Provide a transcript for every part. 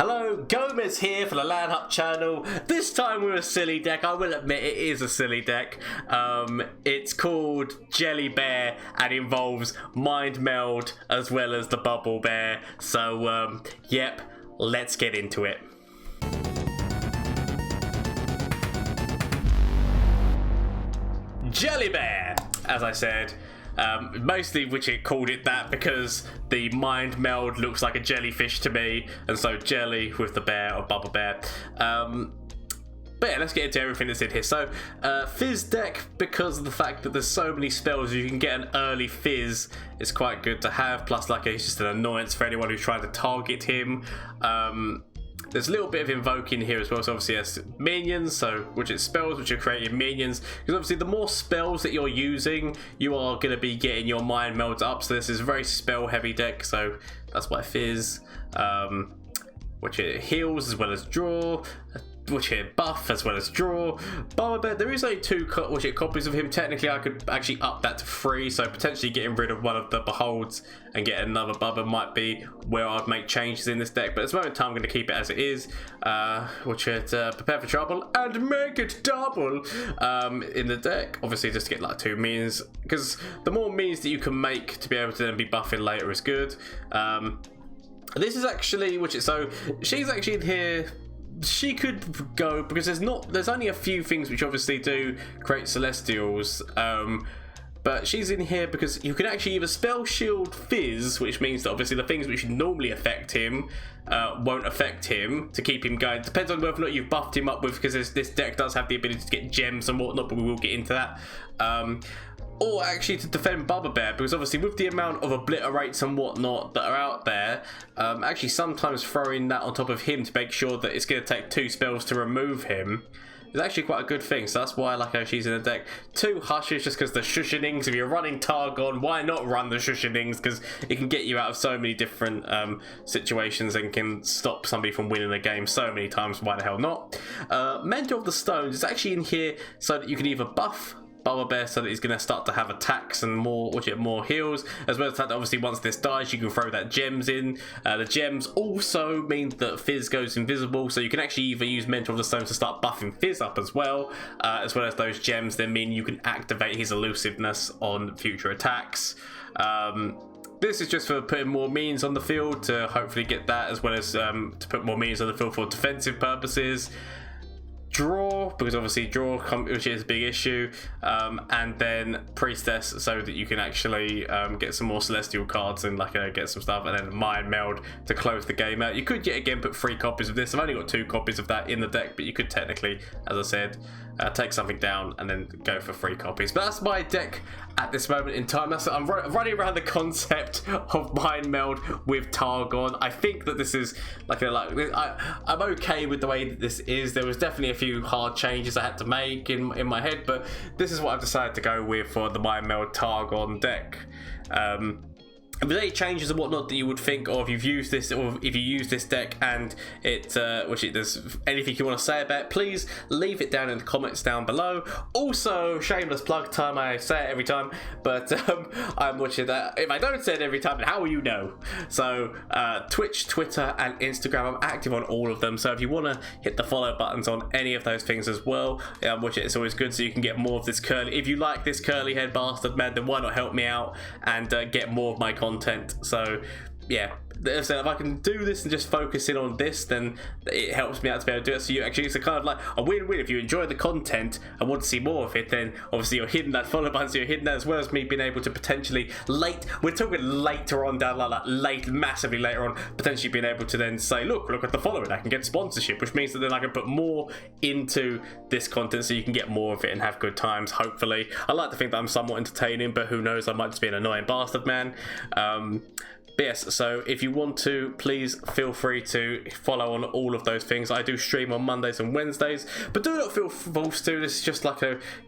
Hello, Gomez here for the LAN channel. This time with a silly deck. I will admit it is a silly deck. It's called Jelly Bear and involves Mind Meld as well as the Bubble Bear. So, yep, let's get into it. Jelly Bear, as I said. Mostly which it called it that because the Mind Meld looks like a jellyfish to me, and so jelly with the bear or bubble bear. But yeah, let's get into everything that's in here. So, Fizz deck, because of the fact that there's so many spells, you can get an early Fizz. It's quite good to have, plus like it's just an annoyance for anyone who's trying to target him. There's a little bit of invoking here as well, so obviously has minions, so which is spells which are creating minions, because obviously the more spells that you're using, you are going to be getting your Mind Melds up, so this is a very spell heavy deck, so that's why Fizz, which it heals as well as draw, which it buff as well as draw. But there is only two copies of him. Technically I could actually up that to 3, so potentially getting rid of one of the beholds and get another Bubba might be where I'd make changes in this deck, but at this moment in time I'm going to keep it as it is, which is prepare for trouble and make it double in the deck, obviously just to get like 2 minions, because the more minions that you can make to be able to then be buffing later is good. This is actually, so she's actually in here. She could go because there's only a few things which obviously do create celestials, but she's in here because you can actually either spell shield Fizz, which means that obviously the things which normally affect him won't affect him to keep him going. Depends on whether or not you've buffed him up with, because this deck does have the ability to get gems and whatnot, but we will get into that. Or actually to defend Bubba Bear, because obviously with the amount of obliterates and whatnot that are out there, actually sometimes throwing that on top of him to make sure that it's going to take 2 spells to remove him is actually quite a good thing. So that's why I like how she's in the deck. 2 Hushes, just because the Shushenings, if you're running Targon, why not run the Shushenings, because it can get you out of so many different situations and can stop somebody from winning a game so many times. Why the hell not? Mentor of the Stones is actually in here so that you can either buff Bubble Bear so that he's going to start to have attacks and more heals, as well as the fact that obviously once this dies you can throw that gems in. The gems also mean that Fizz goes invisible, so you can actually either use Mentor of the Stone to start buffing Fizz up as well as those gems then mean you can activate his elusiveness on future attacks. This is just for putting more minions on the field to hopefully get that, as well as to put more minions on the field for defensive purposes. Draw, because obviously draw, which is a big issue, and then Priestess, so that you can actually get some more celestial cards and like get some stuff, and then Mind Meld to close the game out. You could yet again put 3 copies of this. I've only got 2 copies of that in the deck, but you could technically, as I said, take something down and then go for 3 copies. But that's my deck at this moment in time. I'm running around the concept of Mind Meld with Targon. I think that this is I'm okay with the way that this is. There was definitely a few hard changes I had to make in my head, but this is what I've decided to go with for the Mind Meld Targon deck. If there's any changes and whatnot that you would think, or if you've used this, or if you use this deck and there's anything you want to say about it, please leave it down in the comments down below. Also, shameless plug time, I say it every time, but I'm watching that. If I don't say it every time, then how will you know? So, Twitch, Twitter, and Instagram, I'm active on all of them, so if you want to hit the follow buttons on any of those things as well, which it's always good, so you can get more of this curly. If you like this curly head bastard man, then why not help me out and get more of my content. So yeah, if I can do this and just focus in on this, then it helps me out to be able to do it. So it's a kind of like a win-win. If you enjoy the content and want to see more of it, then obviously you're hitting that follow button, so you're hitting that, as well as me being able to potentially we're talking later on down massively later on, potentially being able to then say, look at the following, I can get sponsorship, which means that then I can put more into this content so you can get more of it and have good times, hopefully. I like to think that I'm somewhat entertaining, but who knows, I might just be an annoying bastard man. But yes, so if you want to, please feel free to follow on all of those things. I do stream on Mondays and Wednesdays, but do not feel forced to. This is just like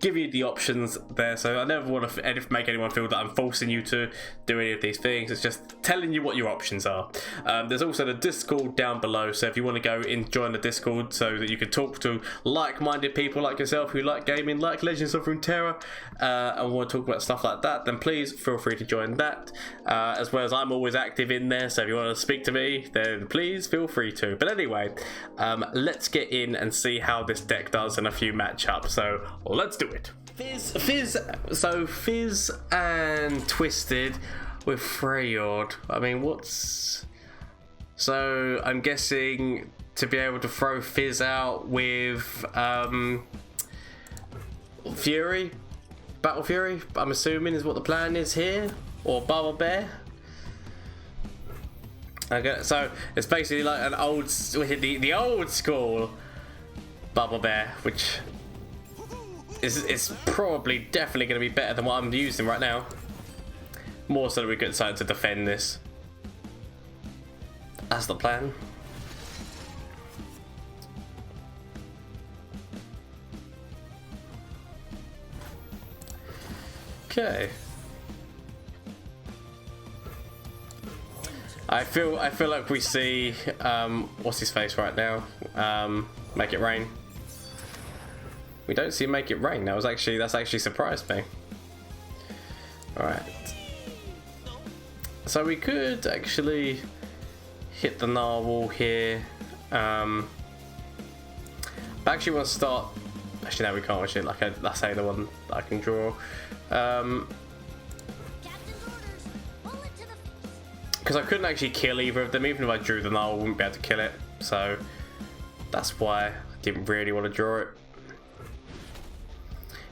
give you the options there. So I never want to make anyone feel that I'm forcing you to do any of these things. It's just telling you what your options are. There's also the Discord down below, so if you want to go and join the Discord so that you can talk to like-minded people like yourself who like gaming, like Legends of Runeterra, and want to talk about stuff like that, then please feel free to join that. As well as I'm always active in there, so if you want to speak to me, then please feel free to. But anyway, let's get in and see how this deck does in a few matchups. So let's do it. Fizz and Twisted with Freyord. I mean, what's... So I'm guessing to be able to throw Fizz out with Fury, Battle Fury, I'm assuming is what the plan is here, or Bubble Bear. Okay, so it's basically like an old, the old school Bubble Bear, which is probably definitely going to be better than what I'm using right now. More so that we get something to defend this. That's the plan. Okay. I feel like we see what's his face right now. Make it rain. We don't see Make It Rain. That's actually surprised me. Alright. So we could actually hit the narwhal here. But actually want to start. Actually no, we can't watch it. Like that's how the one that I can draw. Because I couldn't actually kill either of them. Even if I drew the narwhal, I wouldn't be able to kill it. So that's why I didn't really want to draw it.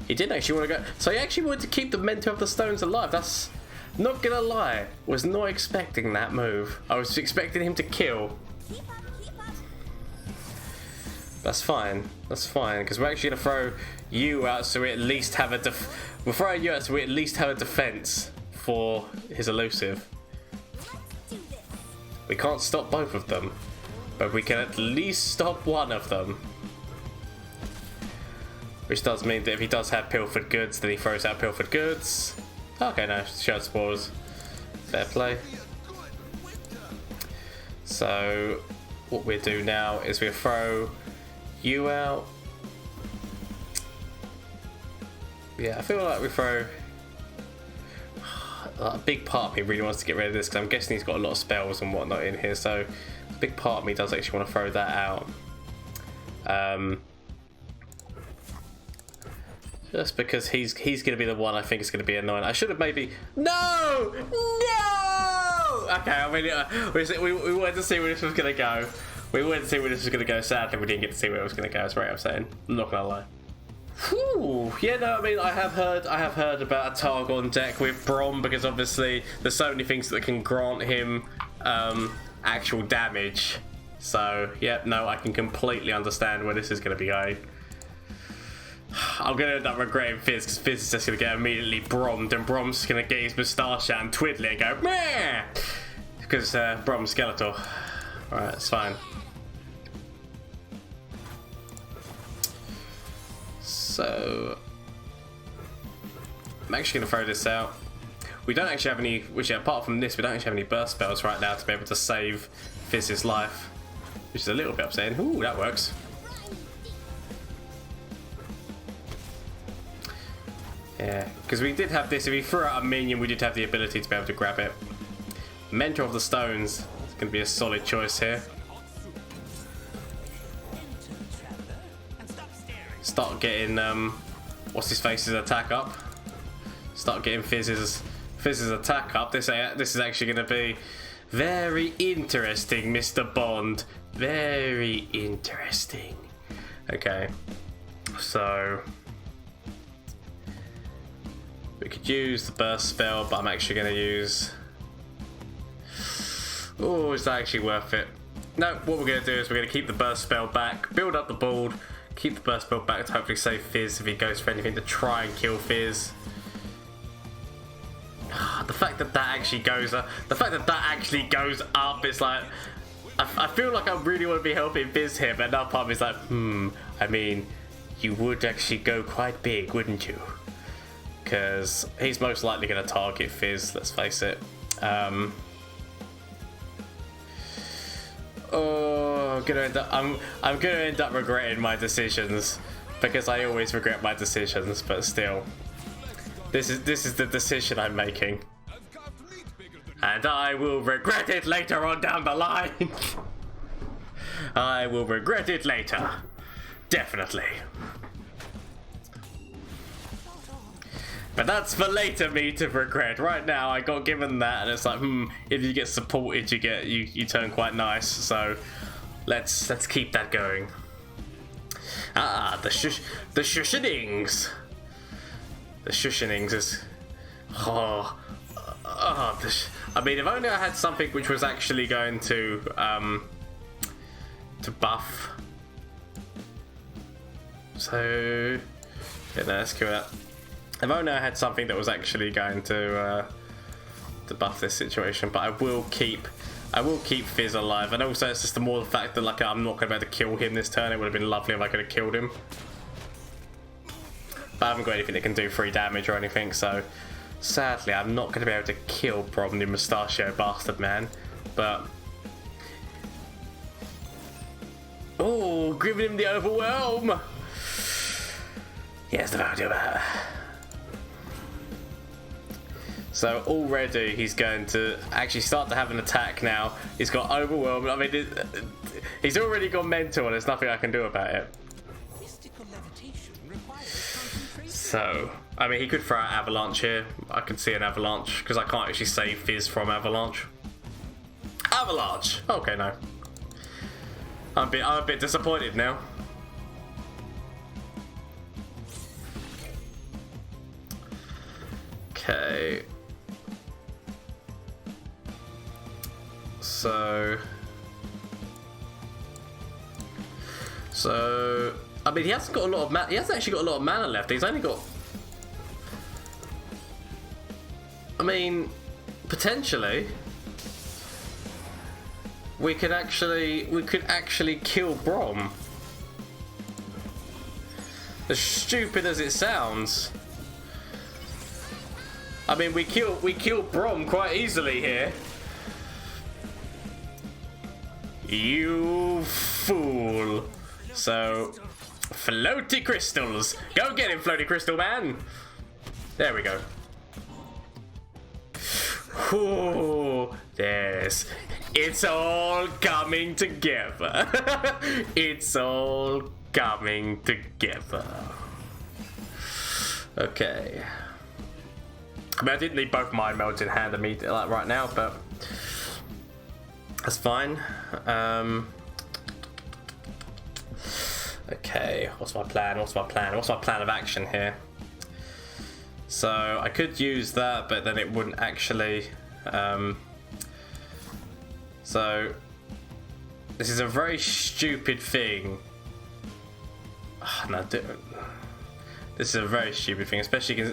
He didn't actually want to go. So he actually wanted to keep the Mentor of the Stones alive. That's not gonna lie. Was not expecting that move. I was expecting him to kill. That's fine. That's fine. Because we're actually gonna throw you out so we at least have a we'll throw you out so we at least have a defense for his elusive. We can't stop both of them, but we can at least stop one of them. Which does mean that if he does have pilfered goods, then he throws out pilfered goods. Okay, no, shard spores. Fair play. So what we do now is we throw you out. Yeah, I feel like we throw. A big part of me really wants to get rid of this because I'm guessing he's got a lot of spells and whatnot in here. So a big part of me does actually want to throw that out. Just because he's going to be the one I think is going to be annoying. I should have maybe... No! No! Okay, I mean, we wanted to see where this was going to go. We wanted to see where this was going to go. Sadly, we didn't get to see where it was going to go. That's very upsetting. I'm not going to lie. Whew. Yeah, no, I mean, I have heard about a Targon deck with Braum because obviously there's so many things that can grant him actual damage. So, yeah, no, I can completely understand where this is going to be going. I'm going to end up regretting Fizz because Fizz is just going to get immediately Brommed and Brom's just going to get his moustache out and twiddle it and go meh! Because Brom's Skeletor. Alright, it's fine. So I'm actually going to throw this out. We don't actually have any, which apart from this, we don't actually have any burst spells right now to be able to save Fizz's life, which is a little bit upsetting. Ooh, that works. Yeah, because we did have this. If we threw out a minion, we did have the ability to be able to grab it. Mentor of the Stones is going to be a solid choice here. Start getting what's his face's attack up. Start getting Fizz's attack up. This is actually going to be very interesting, Mr. Bond. Very interesting. Okay, so we could use the burst spell, but I'm actually going to use... Oh, is that actually worth it? No, what we're going to do is we're going to keep the burst spell back, build up the board, keep the burst spell back to hopefully save Fizz if he goes for anything to try and kill Fizz. The fact that that actually goes up, it's like... I feel like I really want to be helping Fizz here, but another part of me is like, I mean, you would actually go quite big, wouldn't you? Because he's most likely going to target Fizz, let's face it. Oh, I'm gonna end up regretting my decisions because I always regret my decisions, but still, this is the decision I'm making. And I will regret it later on down the line. I will regret it later. Definitely. But that's for later me to regret. Right now I got given that and it's like, if you get supported you turn quite nice. So let's keep that going. The shushenings. The shushenings is I mean, if only I had something which was actually going to buff. So yeah, no, let's kill that. If only I had something that was actually going to buff this situation, but I will keep Fizz alive, and also it's just the more the fact that like I'm not gonna be able to kill him this turn. It would have been lovely if I could have killed him, but I haven't got anything that can do 3 damage or anything, so sadly I'm not gonna be able to kill Braum, the mustachio bastard man. But oh, giving him the overwhelm. Yes, the value of that. So already he's going to actually start to have an attack now. He's got overwhelmed. I mean, he's already gone mental and there's nothing I can do about it. So, I mean, he could throw out avalanche here. I can see an avalanche because I can't actually save Fizz from avalanche. Avalanche! Okay, no. I'm a bit disappointed now. Okay. So I mean, he hasn't got a lot of mana. He hasn't actually got a lot of mana left. He's only got. I mean, potentially, we could actually kill Braum. As stupid as it sounds. I mean, we kill Braum quite easily here. You fool. So, floaty crystals. Go get him, floaty crystal man. There we go. Ooh, yes. It's all coming together. It's all coming together. Okay. I mean, I didn't need both Mind Melds in hand immediately, like right now, but that's fine. Okay, what's my plan? What's my plan of action here? So I could use that, but then it wouldn't actually. So this is a very stupid thing. Oh, no, this is a very stupid thing, especially because.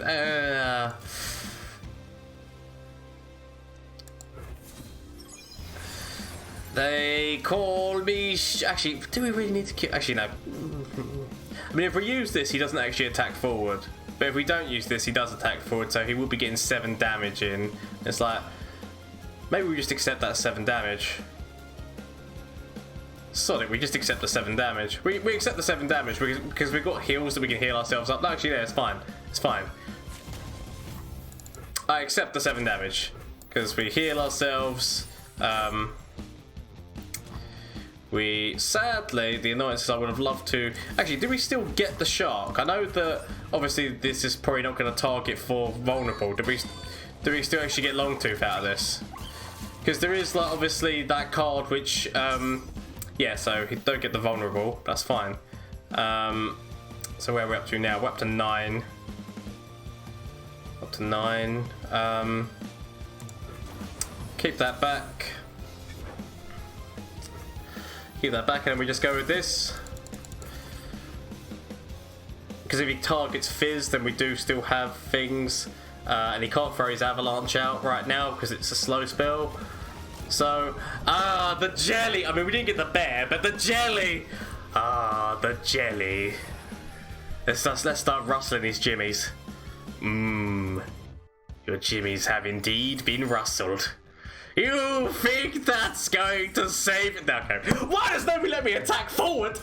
They call me. Actually, do we really need to kill? Actually, no. I mean, if we use this, he doesn't actually attack forward. But if we don't use this, he does attack forward, so he will be getting 7 damage in. It's like, maybe we just accept that 7 damage. Sonic, we just accept the 7 damage. We accept the 7 damage because we've got heals that we can heal ourselves up. No, actually, yeah, it's fine. It's fine. I accept the 7 damage because we heal ourselves. We sadly, the annoyance is I would have loved to. Actually, do we still get the shark? I know that obviously this is probably not going to target for vulnerable. Do we still actually get Longtooth out of this? Because there is like obviously that card which yeah, so you don't get the vulnerable. That's fine. So where are we up to now? We're up to 9. Up to 9. Keep that back. Keep that back, and then we just go with this. Because if he targets Fizz, then we do still have things. And he can't throw his avalanche out right now because it's a slow spell. So, the jelly. I mean, we didn't get the bear, but the jelly. The jelly. Let's start rustling these jimmies. Your jimmies have indeed been rustled. You think that's going to save it? No, okay. Why does nobody let me attack forward?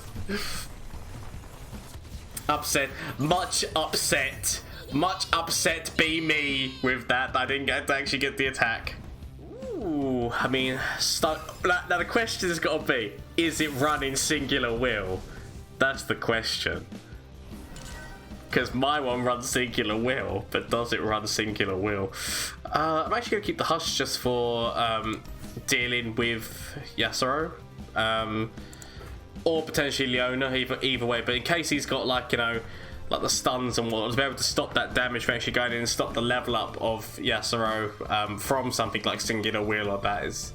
Upset. Much upset. Much upset be me with that. I didn't get to actually get the attack. Ooh, I mean, now the question has got to be, is it running singular wheel? That's the question. Because my one runs singular wheel, but does it run singular wheel? I'm actually going to keep the Hush just for dealing with Yasuo. Or potentially Leona, either way. But in case he's got, like, you know, like the stuns and whatnot, to be able to stop that damage from actually going in and stop the level up of Yasuo from something like singular wheel like that it's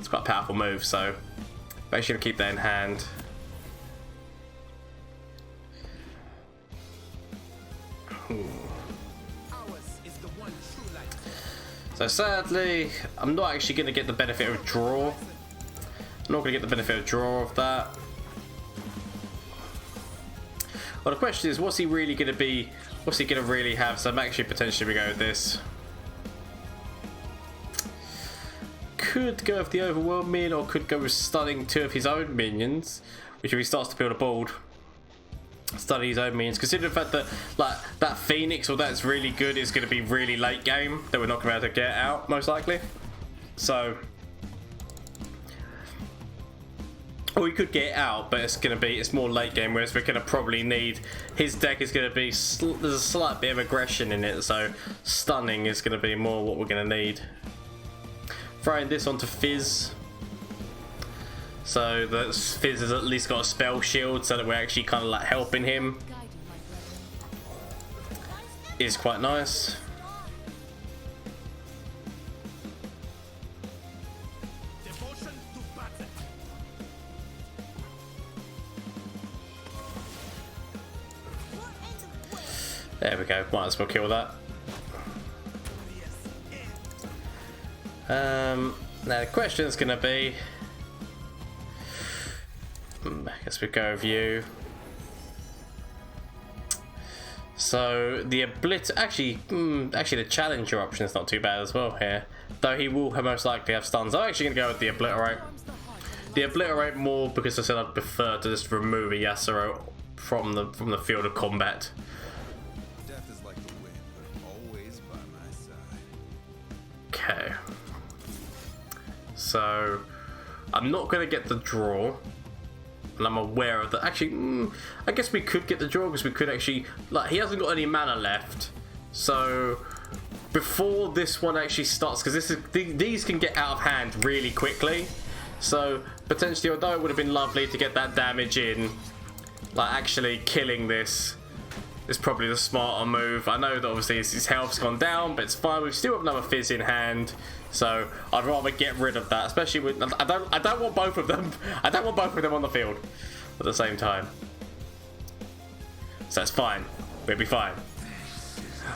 quite a powerful move. So I'm actually going to keep that in hand. So sadly, I'm not actually going to get the benefit of draw. I'm not going to get the benefit of draw of that. Well, the question is, what's he really going to be? What's he going to really have? So I'm actually potentially going to go with this. Could go with the overwhelm minion, or could go with stunning 2 of his own minions, which if he starts to build a board, stunning his own minions. Consider the fact that like that Phoenix or that's really good is going to be really late game that we're not going to be able to get out most likely. So. Or we could get it out, but it's more late game, whereas we're going to probably need, his deck is going to be, there's a slight bit of aggression in it, so stunning is going to be more what we're going to need. Throwing this onto Fizz, so that Fizz has at least got a spell shield, so that we're actually kind of like helping him, is quite nice. There we go, might as well kill that. Now the question is going to be, I guess we go with you. So the actually the challenger option is not too bad as well here, though he will most likely have stuns. I'm actually going to go with the obliterate. The obliterate more because I said I'd prefer to just remove a Yasuo from the field of combat. Okay, so I'm not going to get the draw, and I'm aware of that. Actually, I guess we could get the draw because we could actually, like, he hasn't got any mana left. So before this one actually starts, because these can get out of hand really quickly. So potentially, although it would have been lovely to get that damage in, like actually killing this is probably the smarter move. I know that obviously his health's gone down, but it's fine. We've still got another Fizz in hand, so I'd rather get rid of that. Especially with I don't want both of them. I don't want both of them on the field at the same time. So it's fine. We'll be fine.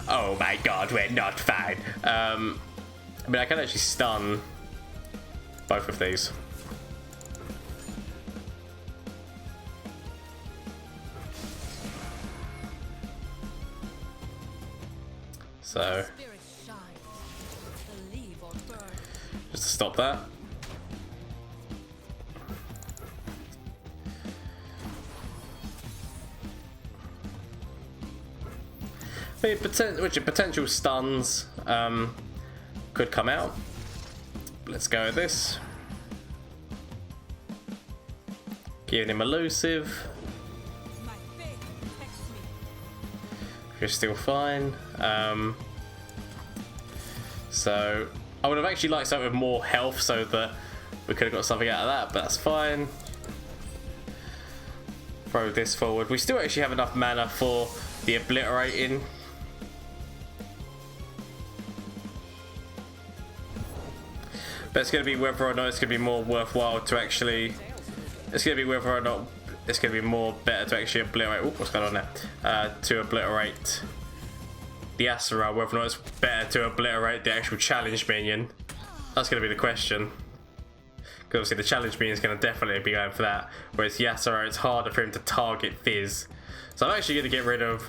Oh my god, we're not fine. I mean, I can actually stun both of these. So, just to stop that. Potential stuns could come out. Let's go with this. Giving him elusive. You're still fine. So I would have actually liked something with more health so that we could have got something out of that, but that's fine. Throw this forward. We still actually have enough mana for the obliterating. But it's going to be whether or not it's going to be more worthwhile to actually. It's going to be whether or not it's going to be more better to actually obliterate. Ooh, what's going on there? To obliterate the Yasuo, whether or not it's better to obliterate the actual challenge minion. That's going to be the question. Because obviously the challenge minion is going to definitely be going for that. Whereas Yasuo, it's harder for him to target Fizz. So I'm actually going to get rid of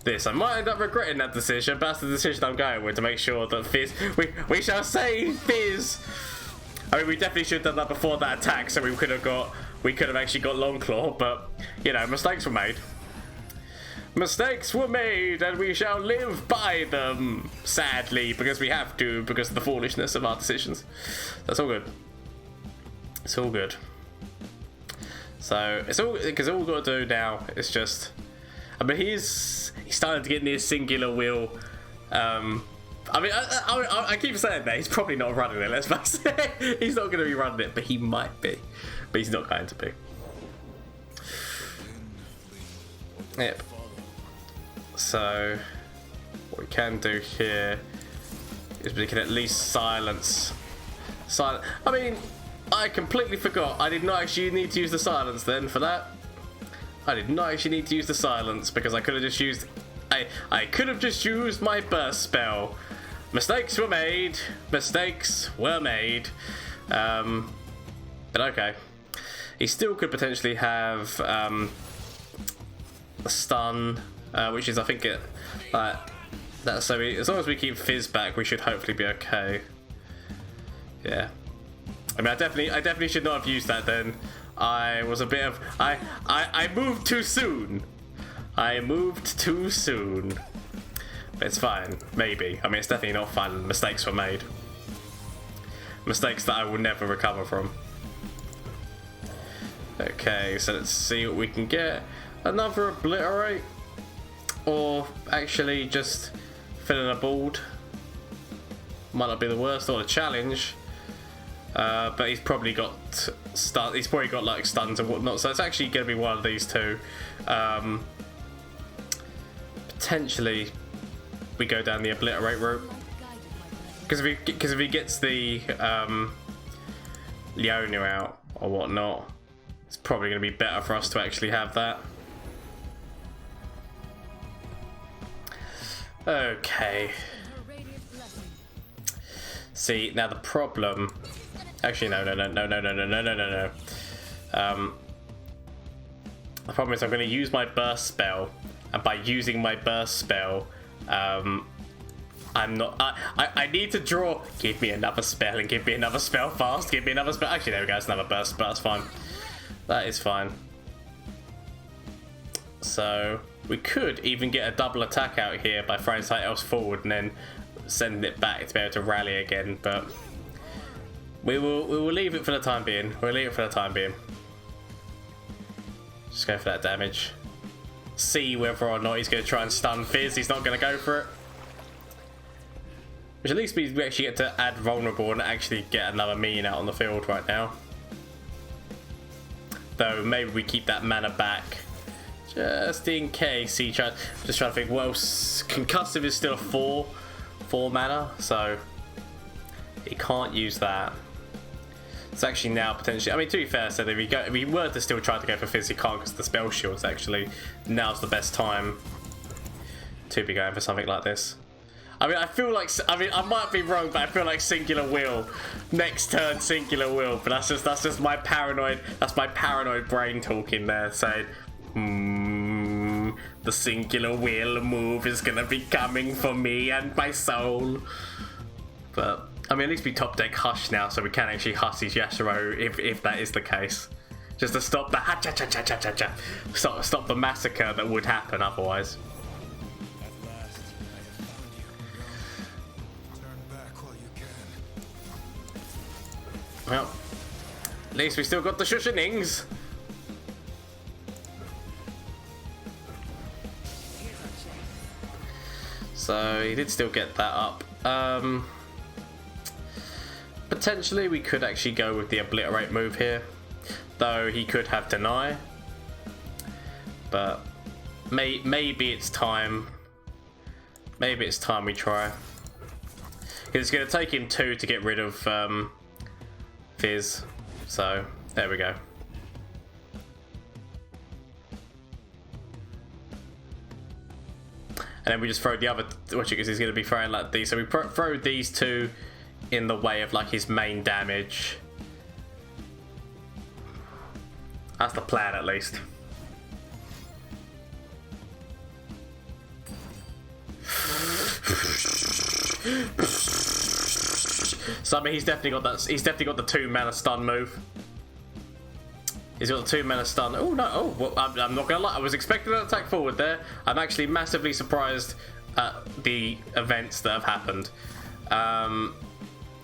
this. I might end up regretting that decision, but that's the decision I'm going with to make sure that Fizz. We shall save Fizz! I mean, we definitely should have done that before that attack, so we could have actually got Longclaw, but you know, mistakes were made. Mistakes were made and we shall live by them. Sadly, because we have to, because of the foolishness of our decisions. That's all good. It's all good. So it's all because all we've got to do now is just. I mean, he's starting to get near singular will. I mean, I keep saying that he's probably not running it. Let's face it. He's not going to be running it, but he might be. But he's not going to be. Yep. So what we can do here is we can at least silence. I mean, I completely forgot. I did not actually need to use the silence then for that. I did not actually need to use the silence because I could have just used. I could have just used my burst spell. Mistakes were made. Mistakes were made. But okay. He still could potentially have a stun, which is I think it that. So as long as we keep Fizz back, we should hopefully be okay. Yeah. I mean, I definitely should not have used that then. I was a bit of I moved too soon. I moved too soon. But it's fine, maybe. I mean, it's definitely not fun. Mistakes were made. Mistakes that I will never recover from. Okay, so let's see what we can get. Another obliterate, or actually just fill in a board. Might not be the worst or a challenge. But he's probably got stun. He's probably got like stuns and whatnot. So it's actually going to be one of these two. Potentially, we go down the obliterate route. Because if he gets the Leona out or whatnot, it's probably going to be better for us to actually have that. Okay. See, now the problem. Actually, no. The problem is I'm going to use my burst spell, and by using my burst spell, I'm not. I need to draw. Give me another spell and give me another spell fast. Give me another spell. Actually, there we go. It's another burst, but that's fine. That is fine. So we could even get a double attack out here by throwing something else forward and then sending it back to be able to rally again, but. We will leave it for the time being. We'll leave it for the time being. Just go for that damage. See whether or not he's going to try and stun Fizz. He's not going to go for it. Which at least means we actually get to add vulnerable and actually get another minion out on the field right now. Though maybe we keep that mana back. Just in case he tries. Just trying to think, well, concussive is still a 4 mana, so he can't use that. It's actually now potentially. I mean, to be fair, so if we were to still try to go for Fizz, you can't because the spell shields. Actually, now's the best time to be going for something like this. I mean, I feel like. I mean, I might be wrong, but I feel like singular will next turn singular will. But that's just my paranoid. That's my paranoid brain talking there, saying, the singular will move is gonna be coming for me and my soul. But. I mean, at least we top deck Hush now, so we can actually Hush his Yasuo if that is the case. Just to stop the ha-cha-cha-cha-cha-cha-cha. Stop the massacre that would happen otherwise. Well, at least we still got the Shushanings. So he did still get that up. Potentially we could actually go with the obliterate move here, though he could have deny, but maybe it's time we try. It's going to take him 2 to get rid of Fizz, so there we go. And then we just throw the other, which is he's going to be throwing like these, so we throw these 2 in the way of like his main damage. That's the plan, at least. So I mean, he's definitely got that. He's definitely got the 2 mana stun move. He's got 2 men of stun. Oh no! Oh, well, I'm not gonna lie. I was expecting an attack forward there. I'm actually massively surprised at the events that have happened.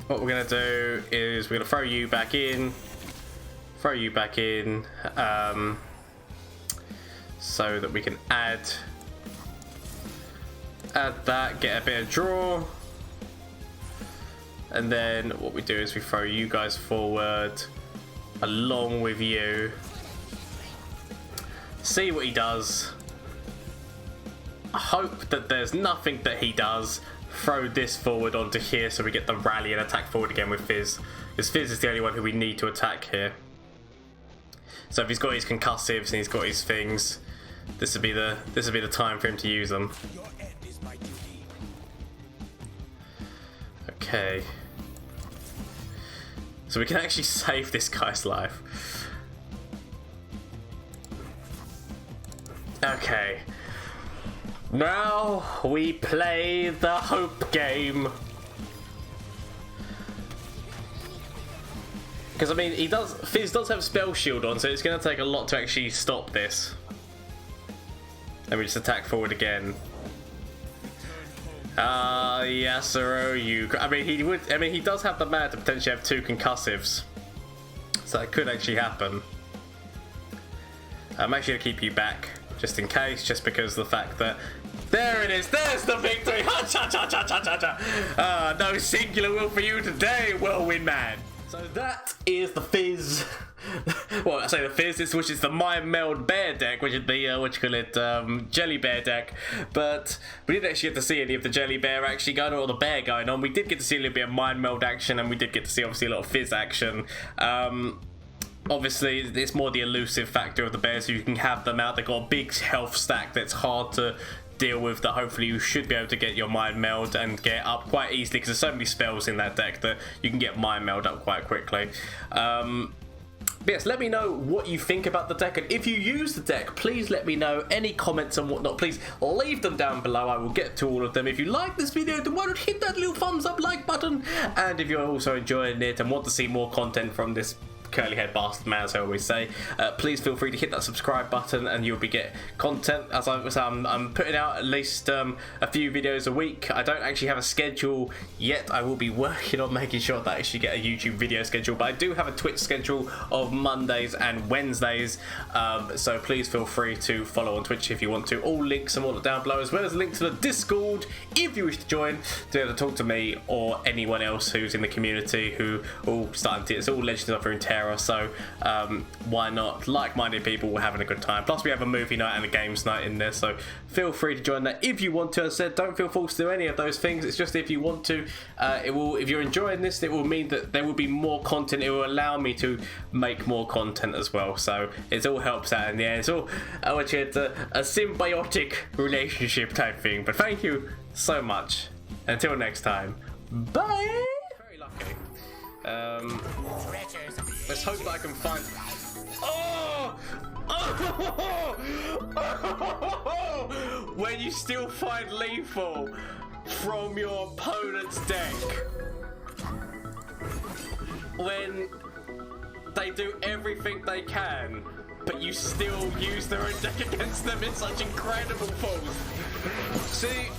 What we're gonna do is we're gonna throw you back in. Throw you back in, so that we can add that, get a bit of draw, and then what we do is we throw you guys forward along with you. See what he does. I hope that there's nothing that he does. Throw this forward onto here so we get the rally and attack forward again with Fizz, because Fizz is the only one who we need to attack here. So if he's got his concussives and he's got his things, this would be the time for him to use them. Okay. So we can actually save this guy's life. Okay. Now we play the hope game. Because I mean, Fizz does have spell shield on, so it's going to take a lot to actually stop this. Let me just attack forward again. Yasuo, I mean, he does have the man to potentially have 2 concussives, so that could actually happen. I'm actually going to keep you back just in case, just because of the fact that there it is. There's the victory. No singular will for you today, whirlwind man. So that is the Fizz. Well, I say the Fizz, which is the Mind Meld bear deck, which is the jelly bear deck. But we didn't actually get to see any of the jelly bear actually going on, or the bear going on. We did get to see a little bit of Mind Meld action, and we did get to see obviously a lot of Fizz action. Obviously, it's more the elusive factor of the bears, so you can have them out. They've got a big health stack that's hard to deal with, that hopefully you should be able to get your Mind Meld and get up quite easily, because there's so many spells in that deck that you can get Mind Meld up quite quickly. But yes, let me know what you think about the deck, and if you use the deck, please let me know. Any comments and whatnot, please leave them down below. I will get to all of them. If you like this video, then why not hit that little thumbs up like button, and if you're also enjoying it and want to see more content from this curly head bastard man, as I always say, please feel free to hit that subscribe button and you'll be get content. As I'm putting out at least a few videos a week. I don't actually have a schedule yet. I will be working on making sure that I actually get a YouTube video schedule, but I do have a Twitch schedule of Mondays and Wednesdays, so please feel free to follow on Twitch if you want to. All links and all down below, as well as a link to the Discord if you wish to join, to be able to talk to me or anyone else who's in the community who all starting to, it's all Legends of Runeterra. So why not? Like-minded people, we're having a good time. Plus we have a movie night and a games night in there, so feel free to join that if you want to. As I said, don't feel forced to do any of those things. It's just if you want to. It will, if you're enjoying this, it will mean that there will be more content. It will allow me to make more content as well, so it all helps out in the end. It's all, it's a symbiotic relationship type thing. But thank you so much. Until next time, bye. Very lucky. Let's hope that I can find. Oh! When you still find lethal from your opponent's deck, when they do everything they can, but you still use their own deck against them, it's such incredible force. See.